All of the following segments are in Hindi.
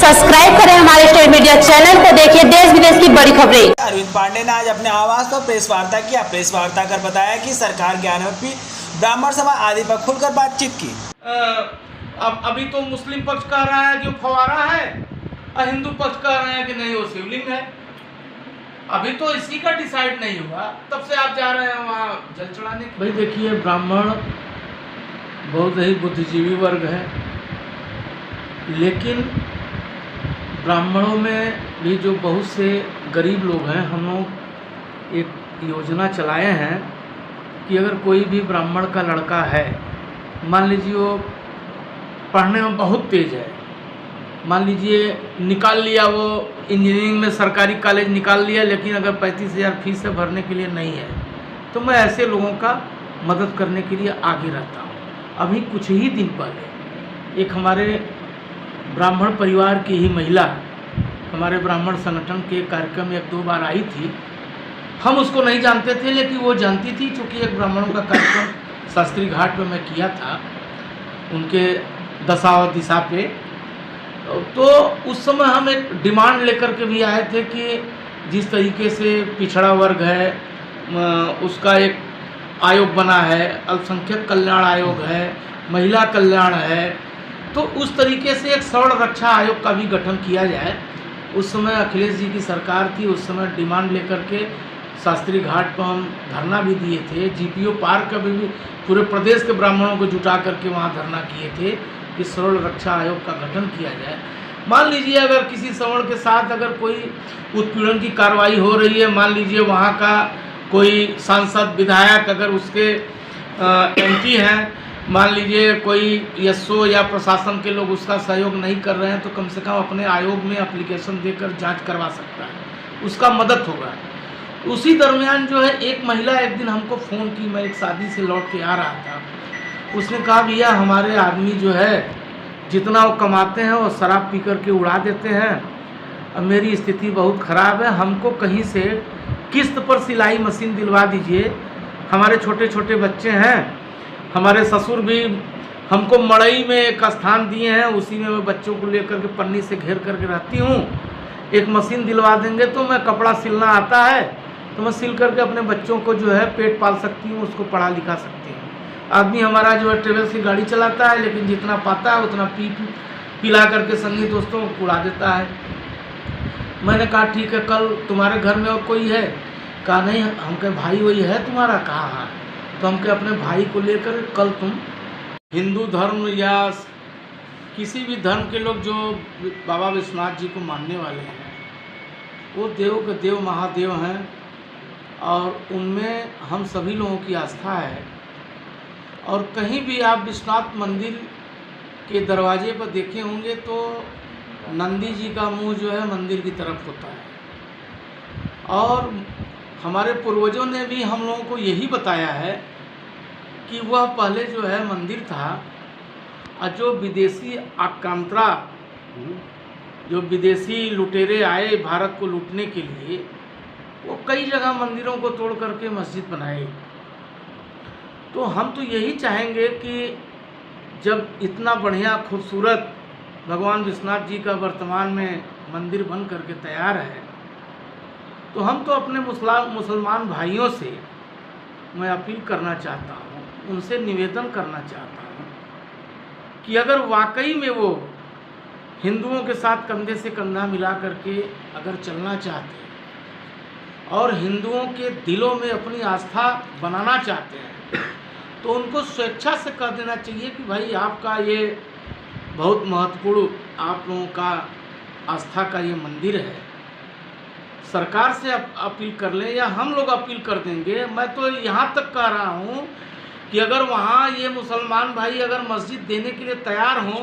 सब्सक्राइब करें हमारे स्टेट मीडिया चैनल को, देखिए देश विदेश की बड़ी खबरें। अरविंद पांडे ने आज अपने आवास पर प्रेस वार्ता किया। प्रेस वार्ता कर बताया कि सरकार ज्ञानवापी ब्राह्मण समाज आदि पर खुलकर बातचीत की। अब अभी तो मुस्लिम पक्ष कह रहा है कि वो फवारा है और हिंदू पक्ष कह रहे हैं कि नहीं वो शिवलिंग है। अभी तो इसी का डिसाइड नहीं हुआ, तब से आप जा रहे हैं वहाँ जल चढ़ाने। भाई देखिए, ब्राह्मण बहुत ही बुद्धिजीवी वर्ग है, लेकिन ब्राह्मणों में भी जो बहुत से गरीब लोग हैं, हम लोग एक योजना चलाए हैं कि अगर कोई भी ब्राह्मण का लड़का है, मान लीजिए वो पढ़ने में बहुत तेज है, मान लीजिए निकाल लिया वो इंजीनियरिंग में सरकारी कॉलेज निकाल लिया, लेकिन अगर 35,000 फीस से भरने के लिए नहीं है, तो मैं ऐसे लोगों का मदद करने के लिए आगे रहता हूँ। अभी कुछ ही दिन पहले एक हमारे ब्राह्मण परिवार की ही महिला हमारे ब्राह्मण संगठन के कार्यक्रम में 1-2 बार आई थी। हम उसको नहीं जानते थे, लेकिन वो जानती थी, क्योंकि एक ब्राह्मणों का कार्यक्रम शास्त्री घाट पे मैं किया था उनके दशा और दिशा पे। तो उस समय हम एक डिमांड लेकर के भी आए थे कि जिस तरीके से पिछड़ा वर्ग है उसका एक आयोग बना है, अल्पसंख्यक कल्याण आयोग है, महिला कल्याण है, तो उस तरीके से एक सवर्ण रक्षा आयोग का भी गठन किया जाए। उस समय अखिलेश जी की सरकार थी, उस समय डिमांड लेकर के शास्त्री घाट पर हम धरना भी दिए थे। जीपीओ पार्क का भी पूरे प्रदेश के ब्राह्मणों को जुटा करके वहाँ धरना किए थे कि सवर्ण रक्षा आयोग का गठन किया जाए। मान लीजिए अगर किसी सवर्ण के साथ अगर कोई उत्पीड़न की कार्रवाई हो रही है, मान लीजिए वहाँ का कोई सांसद विधायक अगर उसके एमपी हैं, मान लीजिए कोई एसओ या प्रशासन के लोग उसका सहयोग नहीं कर रहे हैं, तो कम से कम अपने आयोग में एप्लीकेशन देकर जांच करवा सकता है, उसका मदद होगा। उसी दरमियान जो है एक महिला एक दिन हमको फ़ोन की, मैं एक शादी से लौट के आ रहा था, उसने कहा भैया हमारे आदमी जो है जितना वो कमाते हैं वो शराब पी कर के उड़ा देते हैं, अब मेरी स्थिति बहुत ख़राब है, हमको कहीं से किस्त पर सिलाई मशीन दिलवा दीजिए, हमारे छोटे छोटे बच्चे हैं, हमारे ससुर भी हमको मड़ई में एक स्थान दिए हैं, उसी में मैं बच्चों को लेकर के पन्नी से घेर करके रहती हूँ, एक मशीन दिलवा देंगे तो मैं कपड़ा सिलना आता है, तो मैं सिल करके अपने बच्चों को जो है पेट पाल सकती हूँ, उसको पढ़ा लिखा सकती हूँ। आदमी हमारा जो है ट्रेवल्स की गाड़ी चलाता है, लेकिन जितना पाता है उतना पिला करके संगी दोस्तों को उड़ा देता है। मैंने कहा ठीक है, कल तुम्हारे घर में और कोई है? कहा नहीं, हम कहे भाई वही है तुम्हारा? कहा हाँ। तो हम कहे अपने भाई को लेकर कल तुम हिंदू धर्म या किसी भी धर्म के लोग जो बाबा विश्वनाथ जी को मानने वाले हैं, वो देव के देव महादेव हैं और उनमें हम सभी लोगों की आस्था है। और कहीं भी आप विश्वनाथ मंदिर के दरवाजे पर देखे होंगे तो नंदी जी का मुंह जो है मंदिर की तरफ होता है। और हमारे पूर्वजों ने भी हम लोगों को यही बताया है कि वह पहले जो है मंदिर था, और जो विदेशी आक्रांता, जो विदेशी लुटेरे आए भारत को लूटने के लिए, वो कई जगह मंदिरों को तोड़ करके मस्जिद बनाए। तो हम तो यही चाहेंगे कि जब इतना बढ़िया खूबसूरत भगवान विश्वनाथ जी का वर्तमान में मंदिर बन करके तैयार है, तो हम तो अपने मुसलमान भाइयों से मैं अपील करना चाहता हूँ, उनसे निवेदन करना चाहता हूँ कि अगर वाकई में वो हिंदुओं के साथ कंधे से कंधा मिला करके अगर चलना चाहते हैं और हिंदुओं के दिलों में अपनी आस्था बनाना चाहते हैं, तो उनको स्वेच्छा से कह देना चाहिए कि भाई आपका ये बहुत महत्वपूर्ण आप लोगों का आस्था का ये मंदिर है, सरकार से अपील कर लें या हम लोग अपील कर देंगे। मैं तो यहाँ तक कह रहा हूँ कि अगर वहाँ ये मुसलमान भाई अगर मस्जिद देने के लिए तैयार हों,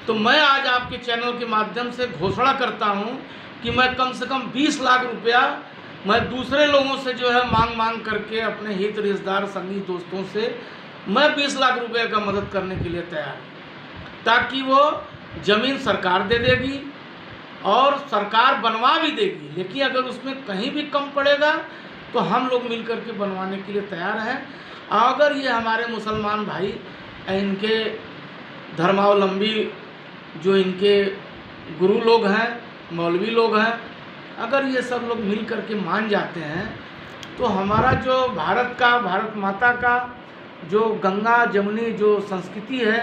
तो मैं आज आपके चैनल के माध्यम से घोषणा करता हूँ कि मैं कम से कम 20 लाख रुपया मैं दूसरे लोगों से जो है मांग करके अपने हित रिश्तेदार संगी दोस्तों से मैं 20 लाख रुपए का मदद करने के लिए तैयार हूँ, ताकि वो ज़मीन सरकार दे देगी और सरकार बनवा भी देगी, लेकिन अगर उसमें कहीं भी कम पड़ेगा तो हम लोग मिल करके बनवाने के लिए तैयार हैं। अगर ये हमारे मुसलमान भाई इनके धर्मावलंबी जो इनके गुरु लोग हैं, मौलवी लोग हैं, अगर ये सब लोग मिल कर के मान जाते हैं तो हमारा जो भारत माता का जो गंगा जमुनी जो संस्कृति है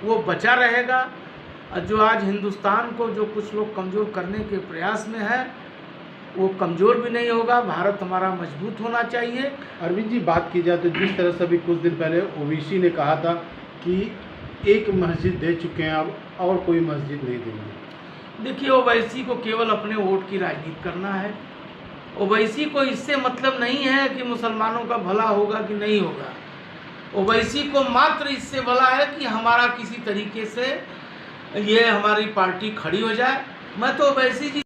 वो बचा रहेगा। और जो आज हिंदुस्तान को जो कुछ लोग कमज़ोर करने के प्रयास में है वो कमज़ोर भी नहीं होगा। भारत हमारा मजबूत होना चाहिए। अरविंद जी, बात की जाए तो जिस तरह से अभी कुछ दिन पहले ओवैसी ने कहा था कि एक मस्जिद दे चुके हैं, अब और कोई मस्जिद नहीं देंगे। देखिए, ओवैसी को केवल अपने वोट की राजनीति करना है। ओवैसी को इससे मतलब नहीं है कि मुसलमानों का भला होगा कि नहीं होगा। ओवैसी को मात्र इससे भला है कि हमारा किसी तरीके से ये हमारी पार्टी खड़ी हो जाए। मैं तो ओवैसी जी